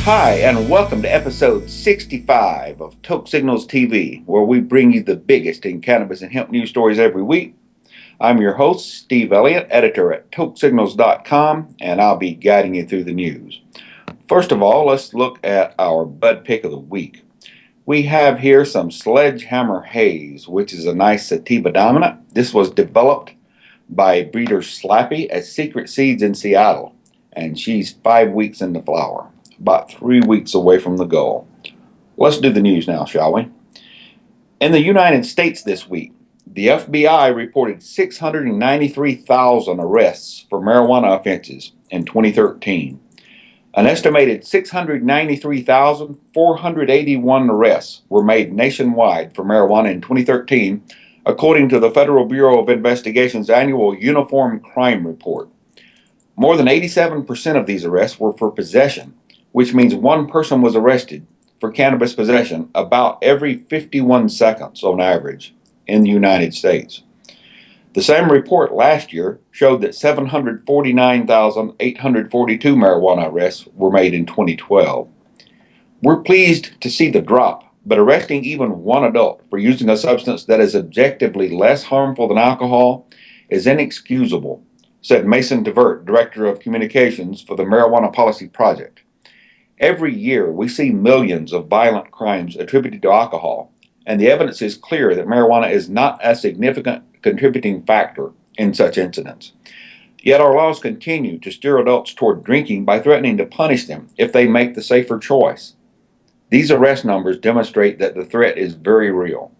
Hi, and welcome to episode 65 of Toke Signals TV, where we bring you the biggest in cannabis and hemp news stories every week. I'm your host, Steve Elliott, editor at tokesignals.com, and I'll be guiding you through the news. First of all, let's look at our bud pick of the week. We have here some Sledgehammer Haze, which is a nice sativa dominant. This was developed by breeder Slappy at Secret Seeds in Seattle, and she's 5 weeks into flower, about 3 weeks away from the goal. Let's do the news now, shall we? In the United States this week, the FBI reported 693,000 arrests for marijuana offenses in 2013. An estimated 693,481 arrests were made nationwide for marijuana in 2013, according to the Federal Bureau of Investigation's annual Uniform Crime Report. More than 87% of these arrests were for possession, which means one person was arrested for cannabis possession about every 51 seconds on average in the United States. The same report last year showed that 749,842 marijuana arrests were made in 2012. We're pleased to see the drop, but arresting even one adult for using a substance that is objectively less harmful than alcohol is inexcusable, said Mason DeVert, Director of Communications for the Marijuana Policy Project. Every year, we see millions of violent crimes attributed to alcohol, and the evidence is clear that marijuana is not a significant contributing factor in such incidents. Yet our laws continue to steer adults toward drinking by threatening to punish them if they make the safer choice. These arrest numbers demonstrate that the threat is very real.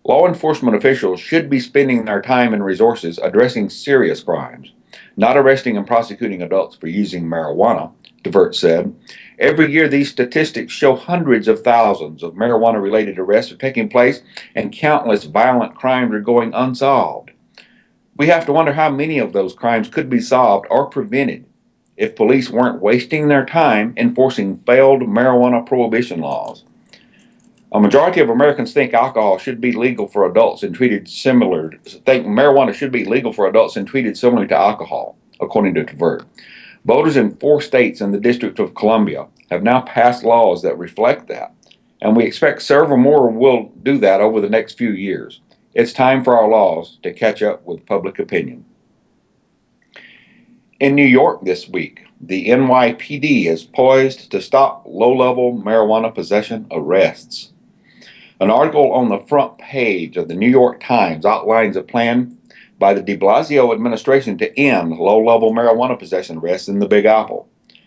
Law enforcement officials should be spending their time and resources addressing serious crimes, not arresting and prosecuting adults for using marijuana, DeVert said. Every year, these statistics show hundreds of thousands of marijuana-related arrests are taking place and countless violent crimes are going unsolved. We have to wonder how many of those crimes could be solved or prevented if police weren't wasting their time enforcing failed marijuana prohibition laws. A majority of Americans think marijuana should be legal for adults and treated similarly to alcohol, according to DeVert. Voters in 4 states and the District of Columbia have now passed laws that reflect that, and we expect several more will do that over the next few years. It's time for our laws to catch up with public opinion. In New York this week, the NYPD is poised to stop low-level marijuana possession arrests. An article on the front page of the New York Times outlines a plan by the de Blasio administration to end low-level marijuana possession arrests in the Big Apple.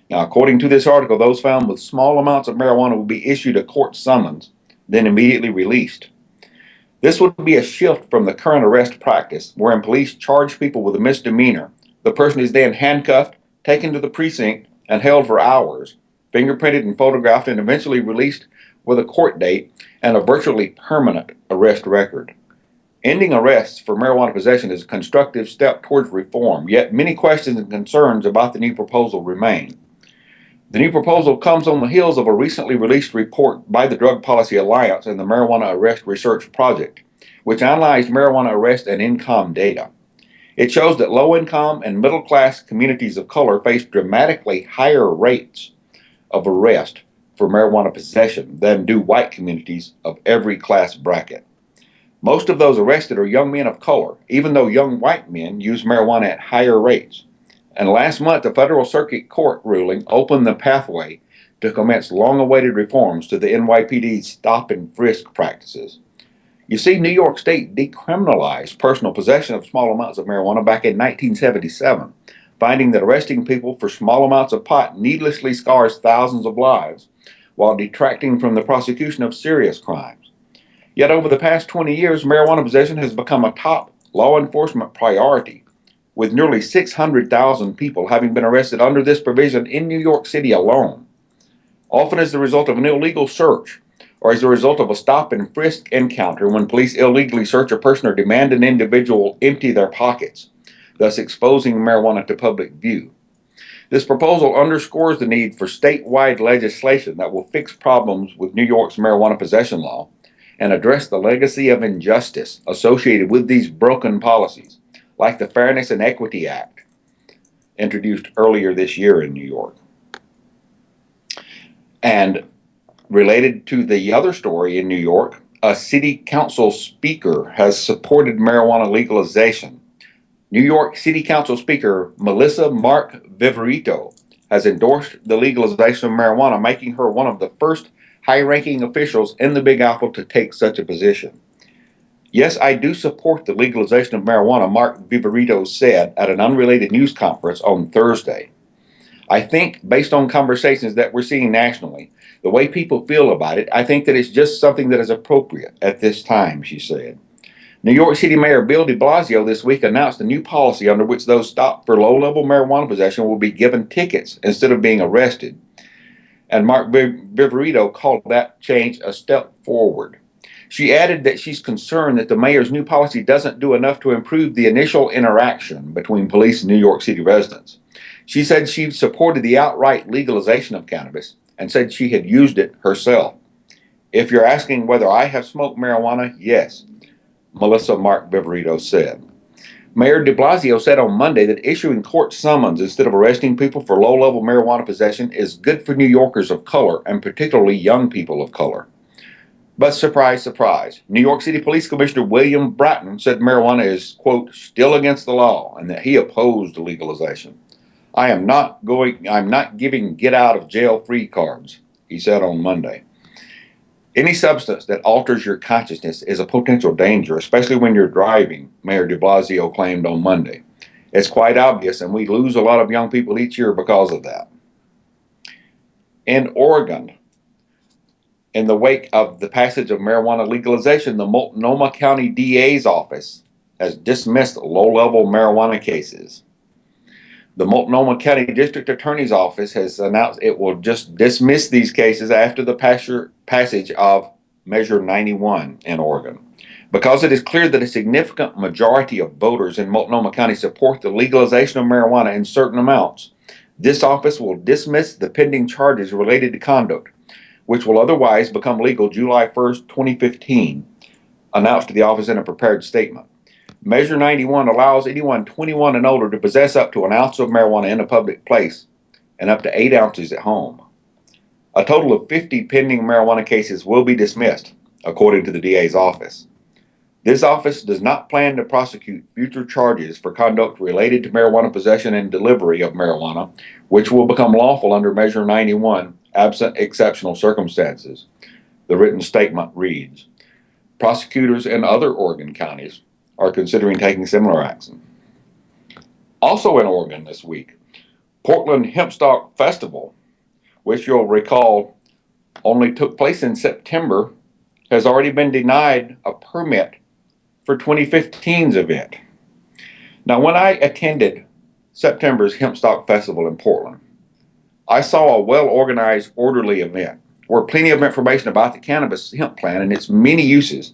Now, according to this article, those found with small amounts of marijuana will be issued a court summons, then immediately released. This would be a shift from the current arrest practice, wherein police charge people with a misdemeanor. The person is then handcuffed, taken to the precinct, and held for hours, fingerprinted and photographed, and eventually released with a court date and a virtually permanent arrest record. Ending arrests for marijuana possession is a constructive step towards reform, yet many questions and concerns about the new proposal remain. The new proposal comes on the heels of a recently released report by the Drug Policy Alliance and the Marijuana Arrest Research Project, which analyzed marijuana arrest and income data. It shows that low-income and middle-class communities of color face dramatically higher rates of arrest for marijuana possession than do white communities of every class bracket. Most of those arrested are young men of color, even though young white men use marijuana at higher rates. And last month, the Federal Circuit Court ruling opened the pathway to commence long-awaited reforms to the NYPD's stop and frisk practices. You see, New York State decriminalized personal possession of small amounts of marijuana back in 1977, finding that arresting people for small amounts of pot needlessly scars thousands of lives while detracting from the prosecution of serious crimes. Yet over the past 20 years, marijuana possession has become a top law enforcement priority, with nearly 600,000 people having been arrested under this provision in New York City alone, often as the result of an illegal search or as a result of a stop and frisk encounter when police illegally search a person or demand an individual empty their pockets, thus exposing marijuana to public view. This proposal underscores the need for statewide legislation that will fix problems with New York's marijuana possession law and address the legacy of injustice associated with these broken policies, like the Fairness and Equity Act, introduced earlier this year in New York. And related to the other story in New York, a city council speaker has supported marijuana legalization. New York City Council Speaker Melissa Mark Viverito has endorsed the legalization of marijuana, making her one of the first high-ranking officials in the Big Apple to take such a position. Yes, I do support the legalization of marijuana, Mark Viverito said at an unrelated news conference on Thursday. I think, based on conversations that we're seeing nationally, the way people feel about it, I think that it's just something that is appropriate at this time, she said. New York City Mayor Bill de Blasio this week announced a new policy under which those stopped for low-level marijuana possession will be given tickets instead of being arrested. And Mark Viverito called that change a step forward. She added that she's concerned that the mayor's new policy doesn't do enough to improve the initial interaction between police and New York City residents. She said she supported the outright legalization of cannabis and said she had used it herself. If you're asking whether I have smoked marijuana, yes, Melissa Mark Viverito said. Mayor de Blasio said on Monday that issuing court summons instead of arresting people for low-level marijuana possession is good for New Yorkers of color, and particularly young people of color. But surprise, surprise, New York City Police Commissioner William Bratton said marijuana is, quote, still against the law, and that he opposed legalization. I'm not giving get-out-of-jail-free cards, he said on Monday. Any substance that alters your consciousness is a potential danger, especially when you're driving, Mayor de Blasio claimed on Monday. It's quite obvious, and we lose a lot of young people each year because of that. In Oregon, in the wake of the passage of marijuana legalization, the Multnomah County DA's office has dismissed low-level marijuana cases. The Multnomah County District Attorney's Office has announced it will just dismiss these cases after the passage of Measure 91 in Oregon. Because it is clear that a significant majority of voters in Multnomah County support the legalization of marijuana in certain amounts, this office will dismiss the pending charges related to conduct, which will otherwise become legal July 1st, 2015, announced to the office in a prepared statement. Measure 91 allows anyone 21 and older to possess up to an ounce of marijuana in a public place and up to 8 ounces at home. A total of 50 pending marijuana cases will be dismissed, according to the DA's office. This office does not plan to prosecute future charges for conduct related to marijuana possession and delivery of marijuana, which will become lawful under Measure 91, absent exceptional circumstances. The written statement reads, prosecutors in other Oregon counties are considering taking similar action. Also in Oregon this week, Portland Hemp Festival, which you'll recall only took place in September, has already been denied a permit for 2015's event. Now, when I attended September's Hemp Festival in Portland, I saw a well-organized, orderly event where plenty of information about the cannabis hemp plant and its many uses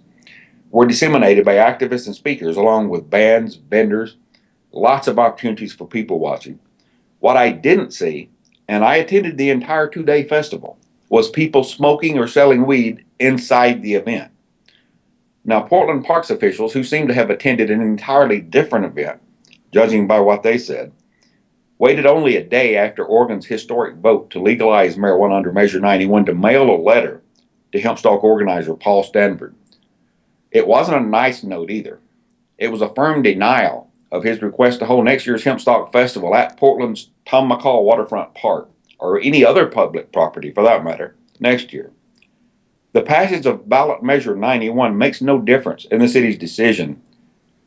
were disseminated by activists and speakers, along with bands, vendors, lots of opportunities for people watching. What I didn't see, and I attended the entire 2-day festival, was people smoking or selling weed inside the event. Now, Portland Parks officials, who seem to have attended an entirely different event, judging by what they said, waited only a day after Oregon's historic vote to legalize marijuana under Measure 91 to mail a letter to Hempstalk organizer Paul Stanford. It wasn't a nice note either. It was a firm denial of his request to hold next year's Hempstalk Festival at Portland's Tom McCall Waterfront Park, or any other public property for that matter, next year. The passage of ballot Measure 91 makes no difference in the city's decision,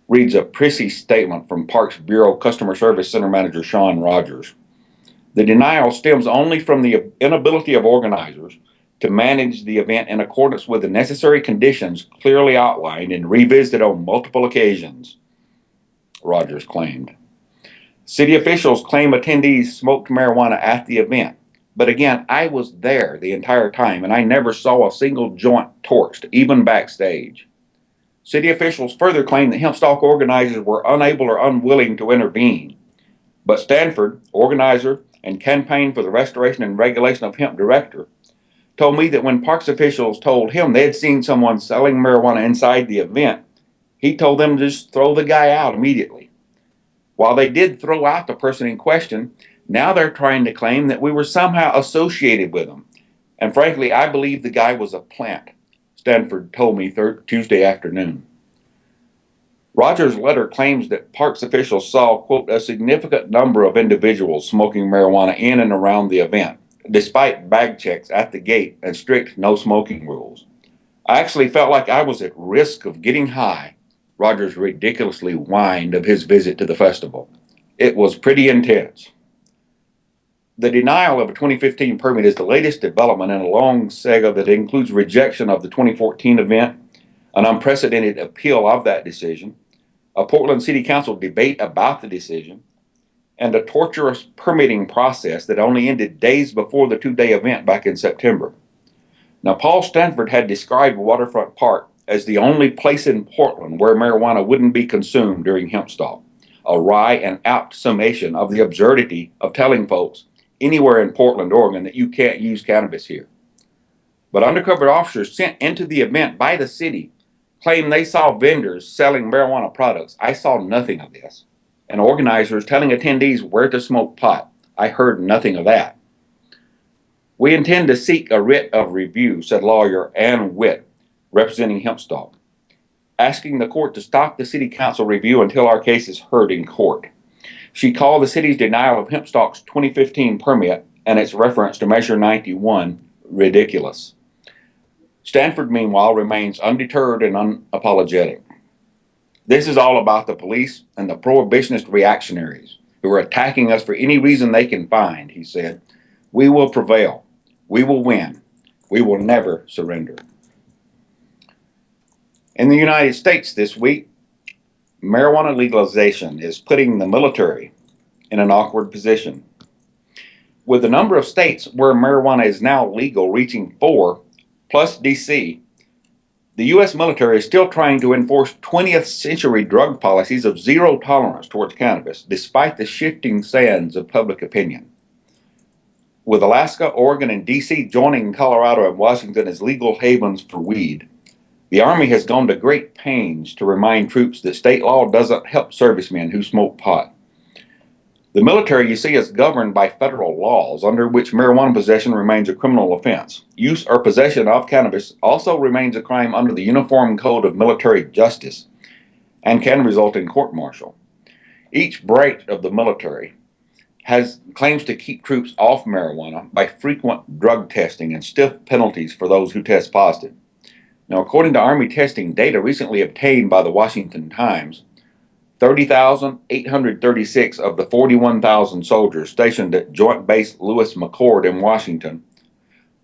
reads a prissy statement from Parks Bureau Customer Service Center Manager Sean Rogers. The denial stems only from the inability of organizers to manage the event in accordance with the necessary conditions clearly outlined and revisited on multiple occasions, Rogers claimed. City officials claim attendees smoked marijuana at the event, but again, I was there the entire time and I never saw a single joint torched, even backstage. City officials further claim that Hempstalk organizers were unable or unwilling to intervene, but Stanford, organizer and Campaign for the Restoration and Regulation of Hemp director, told me that when parks officials told him they had seen someone selling marijuana inside the event, he told them to just throw the guy out immediately. While they did throw out the person in question, now they're trying to claim that we were somehow associated with them, And frankly, I believe the guy was a plant, Stanford told me Tuesday afternoon. Rogers' letter claims that parks officials saw, quote, a significant number of individuals smoking marijuana in and around the event, despite bag checks at the gate and strict no smoking rules. I actually felt like I was at risk of getting high, Rogers ridiculously whined of his visit to the festival. It was pretty intense. The denial of a 2015 permit is the latest development in a long saga that includes rejection of the 2014 event, an unprecedented appeal of that decision, a Portland City Council debate about the decision, and a torturous permitting process that only ended days before the two-day event back in September. Now, Paul Stanford had described Waterfront Park as the only place in Portland where marijuana wouldn't be consumed during Hemp Stalk, a wry and apt summation of the absurdity of telling folks anywhere in Portland, Oregon, that you can't use cannabis here. But undercover officers sent into the event by the city claim they saw vendors selling marijuana products. I saw nothing of this. And organizers telling attendees where to smoke pot. I heard nothing of that. We intend to seek a writ of review, said lawyer Ann Witt, representing Hempstalk, asking the court to stop the city council review until our case is heard in court. She called the city's denial of Hempstalk's 2015 permit and its reference to Measure 91 ridiculous. Stanford, meanwhile, remains undeterred and unapologetic. This is all about the police and the prohibitionist reactionaries who are attacking us for any reason they can find, he said. We will prevail. We will win. We will never surrender. In the United States this week, marijuana legalization is putting the military in an awkward position. With the number of states where marijuana is now legal reaching 4, plus D.C., the U.S. military is still trying to enforce 20th century drug policies of zero tolerance towards cannabis, despite the shifting sands of public opinion. With Alaska, Oregon, and D.C. joining Colorado and Washington as legal havens for weed, the Army has gone to great pains to remind troops that state law doesn't help servicemen who smoke pot. The military, you see, is governed by federal laws under which marijuana possession remains a criminal offense. Use or possession of cannabis also remains a crime under the Uniform Code of Military Justice and can result in court-martial. Each branch of the military claims to keep troops off marijuana by frequent drug testing and stiff penalties for those who test positive. Now, according to Army testing data recently obtained by the Washington Times, 30,836 of the 41,000 soldiers stationed at Joint Base Lewis McChord in Washington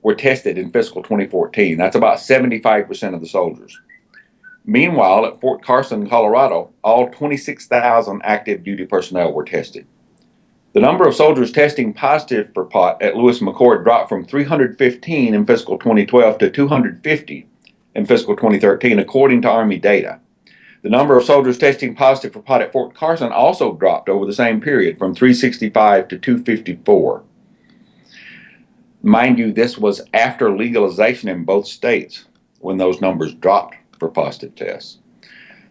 were tested in fiscal 2014. That's about 75% of the soldiers. Meanwhile, at Fort Carson, Colorado, all 26,000 active duty personnel were tested. The number of soldiers testing positive for pot at Lewis McChord dropped from 315 in fiscal 2012 to 250 in fiscal 2013, according to Army data. The number of soldiers testing positive for pot at Fort Carson also dropped over the same period from 365 to 254. Mind you, this was after legalization in both states when those numbers dropped for positive tests.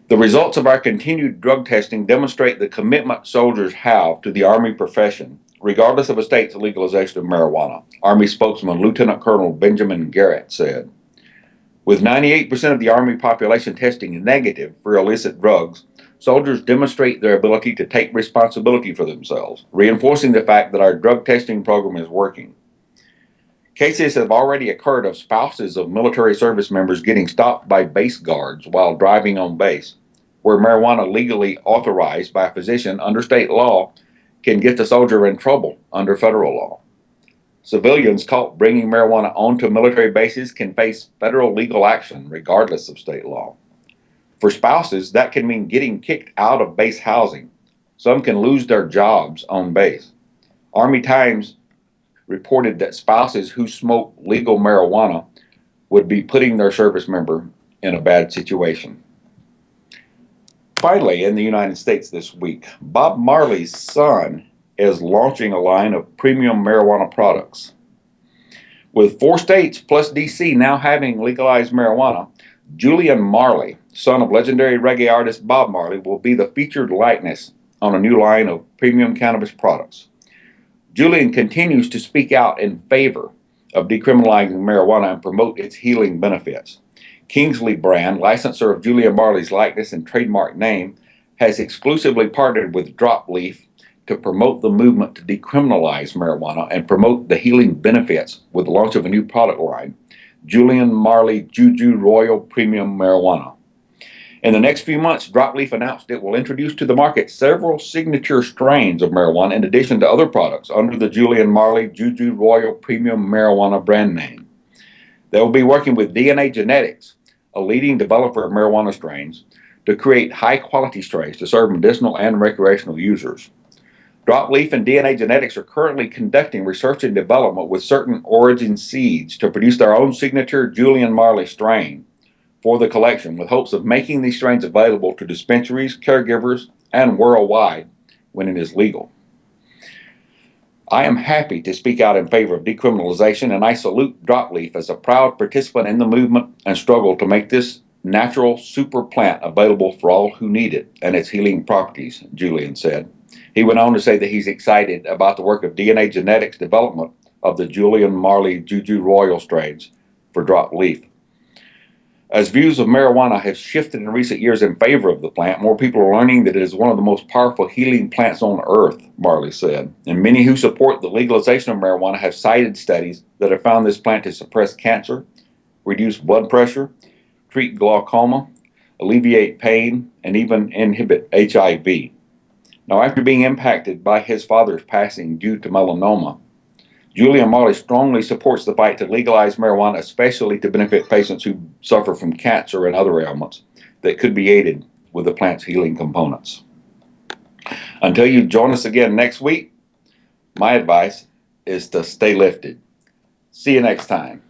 The results of our continued drug testing demonstrate the commitment soldiers have to the Army profession, regardless of a state's legalization of marijuana, Army spokesman Lieutenant Colonel Benjamin Garrett said. With 98% of the Army population testing negative for illicit drugs, soldiers demonstrate their ability to take responsibility for themselves, reinforcing the fact that our drug testing program is working. Cases have already occurred of spouses of military service members getting stopped by base guards while driving on base, where marijuana legally authorized by a physician under state law can get the soldier in trouble under federal law. Civilians caught bringing marijuana onto military bases can face federal legal action regardless of state law. For spouses, that can mean getting kicked out of base housing. Some can lose their jobs on base. Army Times reported that spouses who smoke legal marijuana would be putting their service member in a bad situation. Finally, in the United States this week, Bob Marley's son is launching a line of premium marijuana products. With 4 states plus D.C. now having legalized marijuana, Julian Marley, son of legendary reggae artist Bob Marley, will be the featured likeness on a new line of premium cannabis products. Julian continues to speak out in favor of decriminalizing marijuana and promote its healing benefits. Kingsley Brand, licensor of Julian Marley's likeness and trademark name, has exclusively partnered with Drop Leaf to promote the movement to decriminalize marijuana and promote the healing benefits with the launch of a new product line, Julian Marley Juju Royal Premium Marijuana. In the next few months, Drop Leaf announced it will introduce to the market several signature strains of marijuana in addition to other products under the Julian Marley Juju Royal Premium Marijuana brand name. They will be working with DNA Genetics, a leading developer of marijuana strains, to create high-quality strains to serve medicinal and recreational users. Drop Leaf and DNA Genetics are currently conducting research and development with certain origin seeds to produce their own signature Julian Marley strain for the collection, with hopes of making these strains available to dispensaries, caregivers, and worldwide when it is legal. I am happy to speak out in favor of decriminalization, and I salute Drop Leaf as a proud participant in the movement and struggle to make this natural super plant available for all who need it and its healing properties, Julian said. He went on to say that he's excited about the work of DNA Genetics development of the Julian Marley Juju Royal strains for Drop Leaf. As views of marijuana have shifted in recent years in favor of the plant, more people are learning that it is one of the most powerful healing plants on earth, Marley said. And many who support the legalization of marijuana have cited studies that have found this plant to suppress cancer, reduce blood pressure, treat glaucoma, alleviate pain, and even inhibit HIV. Now, after being impacted by his father's passing due to melanoma, Julian Marley strongly supports the fight to legalize marijuana, especially to benefit patients who suffer from cancer and other ailments that could be aided with the plant's healing components. Until you join us again next week, my advice is to stay lifted. See you next time.